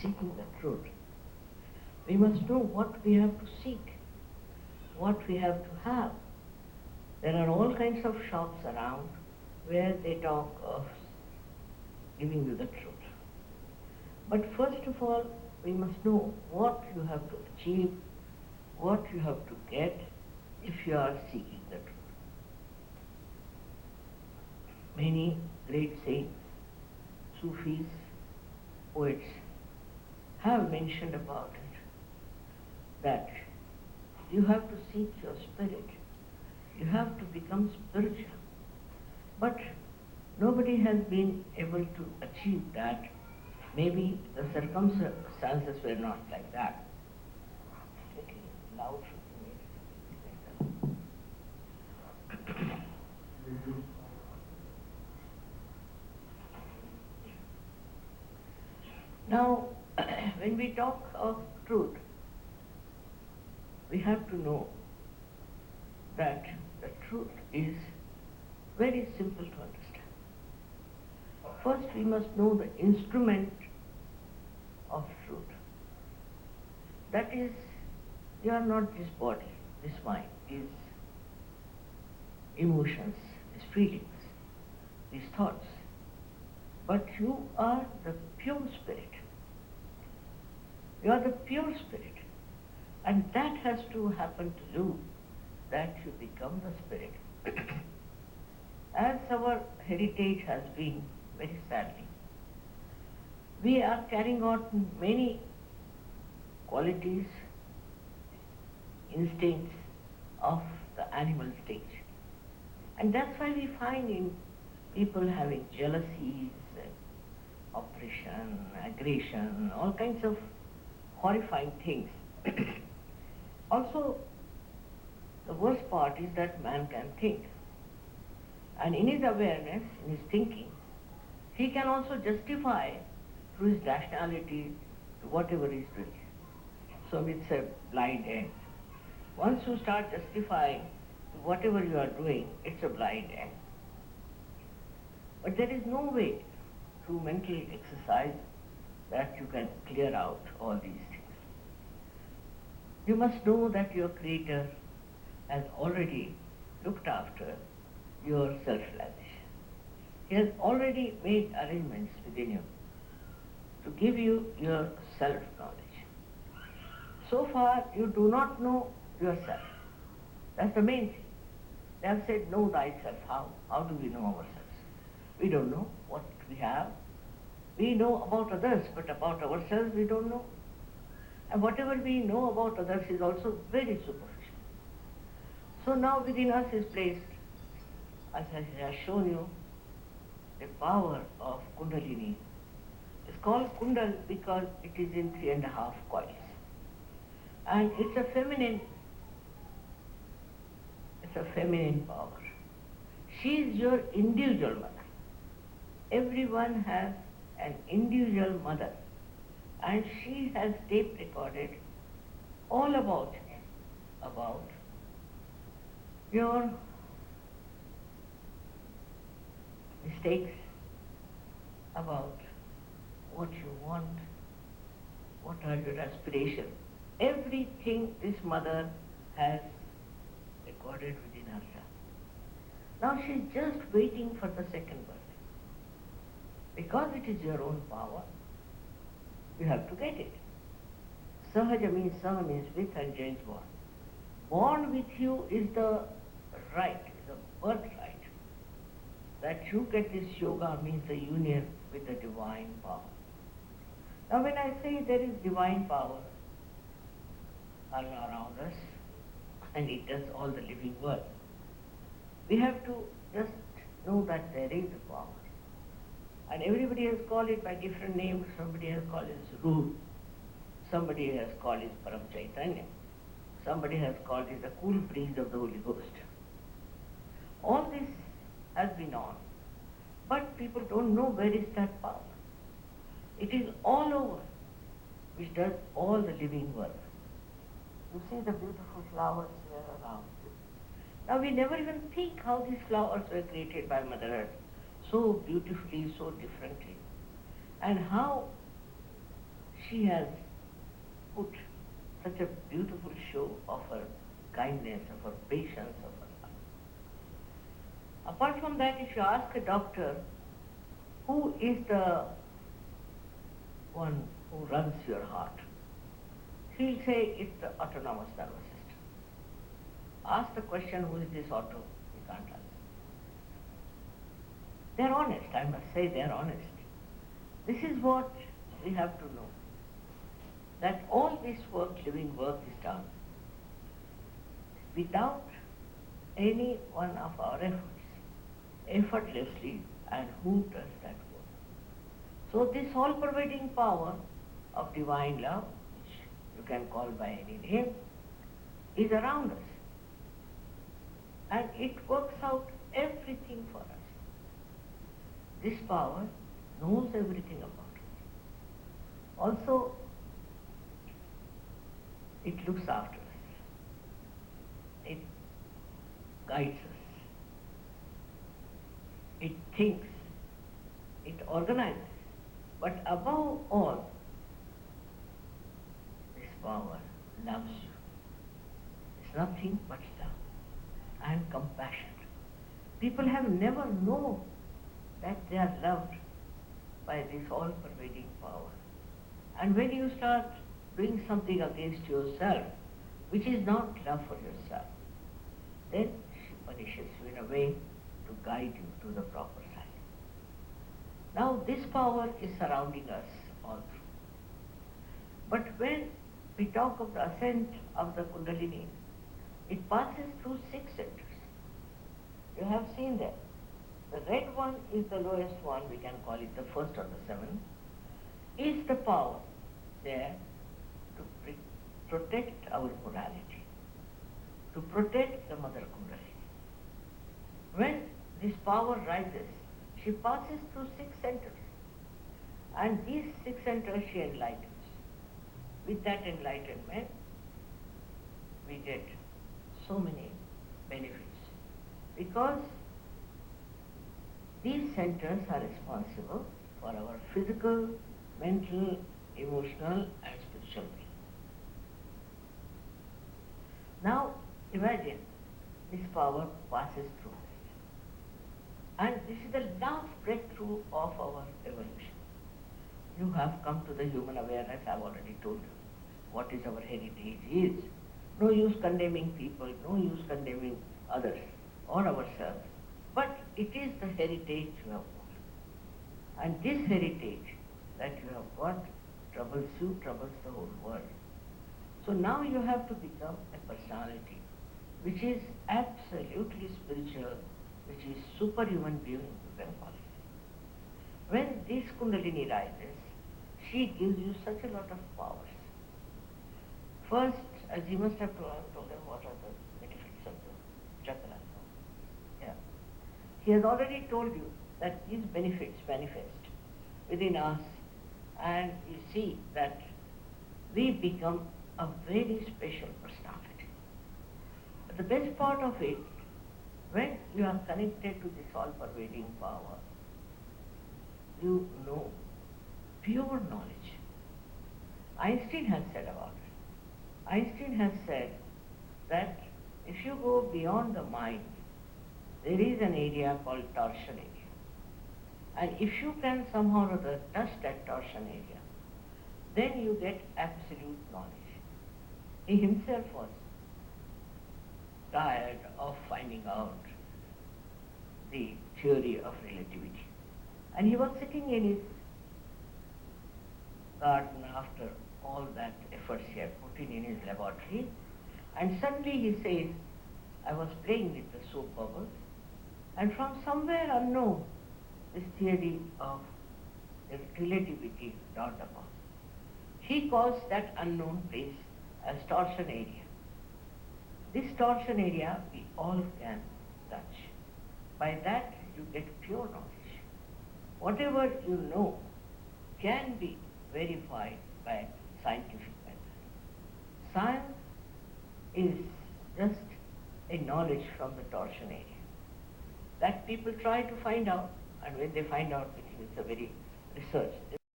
seeking the truth, we must know what we have to seek, what we have to have. There are all kinds of shops around where they talk of giving you the truth. But first of all, we must know what you have to achieve, what you have to get if you are seeking the truth. Many great saints, Sufis, poets have mentioned about it, that you have to seek your spirit, you have to become spiritual. But nobody has been able to achieve that. Maybe the circumstances were not like that. Little loud should be made. Now, when we talk of truth, we have to know that the truth is very simple to understand. First, we must know the instrument of truth. That is, you are not this body, this mind, these emotions, these feelings, these thoughts, but you are the pure spirit. You are the pure spirit, and that has to happen to you, that you become the spirit. As our heritage has been, very sadly, we are carrying out many qualities, instincts of the animal stage. And that's why we find in people having jealousies, oppression, aggression, all kinds of horrifying things. Also, the worst part is that man can think. And in his awareness, in his thinking, he can also justify through his rationality whatever he is doing. So it's a blind end. Once you start justifying whatever you are doing, it's a blind end. But there is no way through mental exercise that you can clear out all these things. You must know that your Creator has already looked after your self-realization. He has already made arrangements within you to give you your self-knowledge. So far, you do not know yourself. That's the main thing. They have said, know thyself. How? How do we know ourselves? We don't know what we have. We know about others, but about ourselves we don't know. And whatever we know about others is also very superficial. So now within us is placed, as I have shown you, the power of Kundalini. It's called Kundal because it is in 3.5 coils. And it's a feminine power. She is your individual mother. Everyone has an individual mother, and she has tape recorded all about your mistakes, about what you want, what are your aspirations. Everything this mother has recorded within herself. Now she is just waiting for the second birth. Because it is your own power, you have to get it. Sahaja means Saha means with, and Jain born. Born with you is the right, is a birthright. That you get this yoga means the union with the divine power. Now when I say there is divine power all around us, and it does all the living work, we have to just know that there is a power. And everybody has called it by different names. Somebody has called it Ruh, somebody has called it Param Chaitanya, somebody has called it the cool breeze of the Holy Ghost. All this has been on, but people don't know where is that power. It is all over, which does all the living work. You see the beautiful flowers here around. Now we never even think how these flowers were created by Mother Earth, so beautifully, so differently, and how she has put such a beautiful show of her kindness, of her patience, of her love. Apart from that, if you ask a doctor, who is the one who runs your heart? He'll say it's the autonomous nervous system. Ask the question, who is this auto? You can't answer. They're honest, I must say they're honest. This is what we have to know, that all this work, living work is done without any one of our efforts, effortlessly, and who does that work? So this all-pervading power of divine love, which you can call by any name, is around us. And it works out everything for us. This power knows everything about us. Also, it looks after us. It guides us. It thinks. It organizes. But above all, this power loves you. It's nothing but love and compassion. People have never known that they are loved by this all-pervading power. And when you start doing something against yourself, which is not love for yourself, then she punishes you in a way to guide you to the proper side. Now this power is surrounding us all through. But when we talk of the ascent of the Kundalini, it passes through 6 centers. You have seen that. The red one is the lowest one, we can call it the first of the 7, is the power there to protect our morality, to protect the Mother Kundalini. When this power rises, she passes through 6 centers, and these 6 centers she enlightens. With that enlightenment, we get so many benefits, because these centers are responsible for our physical, mental, emotional and spiritual being. Now imagine this power passes through us. And this is the last breakthrough of our evolution. You have come to the human awareness, I've already told you what is our heritage is. No use condemning people, no use condemning others or ourselves. But it is the heritage you have got. And this heritage that you have got troubles you, troubles the whole world. So now you have to become a personality which is absolutely spiritual, which is superhuman being, you can call it. When this Kundalini rises, she gives you such a lot of powers. First, as you must have told them, what are the benefits of the chakra? Yeah. He has already told you that these benefits manifest within us, and you see that we become a very special personality. But the best part of it, when you are connected to this all-pervading power, you know pure knowledge. Einstein has said about it. Einstein has said that if you go beyond the mind, there is an area called torsion area. And if you can somehow or other touch that torsion area, then you get absolute knowledge. He himself was tired of finding out the theory of relativity. And he was sitting in his garden after all that efforts he had put in his laboratory, and suddenly he says, I was playing with the soap bubbles, and from somewhere unknown, this theory of relativity dawned upon. He calls that unknown place as torsion area. This torsion area we all can touch. By that you get pure knowledge. Whatever you know can be verified by scientific method. Science is just a knowledge from the torsion area that people try to find out, and when they find out, it is a very research.